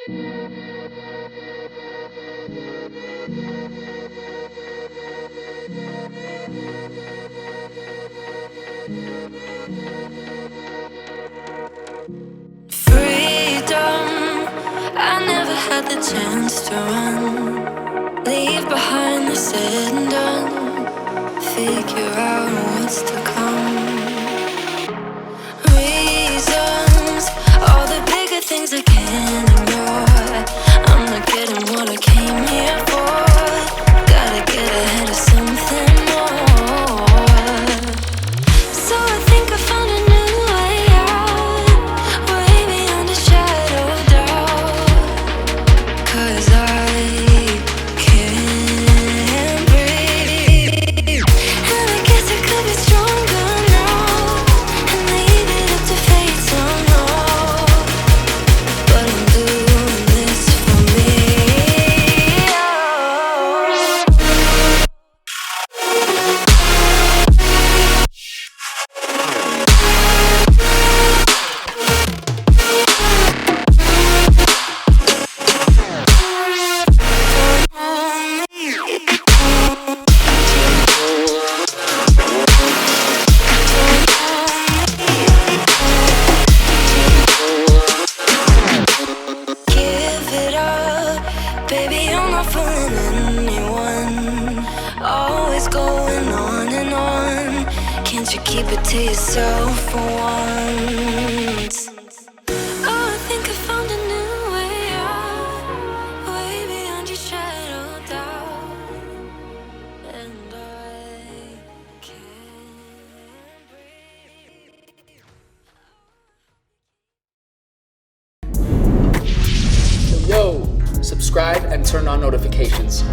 I never had the chance to run, leave behind the said and done, figure out what's to come. Reasons, all the bigger things I can't ignore. I'm not getting what I came here for. Gotta get ahead of something more. So I think I found a new way out, way beyond a shadow of doubt. 'Cause I can't breathe, and I guess I could be stronger now and leave it up to fate somehow. But I'm doing this for me. Give it up, baby, you're not fooling anyone. Always going on and on. Can't you keep it to yourself for once? Oh, I think I found a new way out, way beyond your shadow of doubt. And I can't breathe. Yo, subscribe and turn on notifications.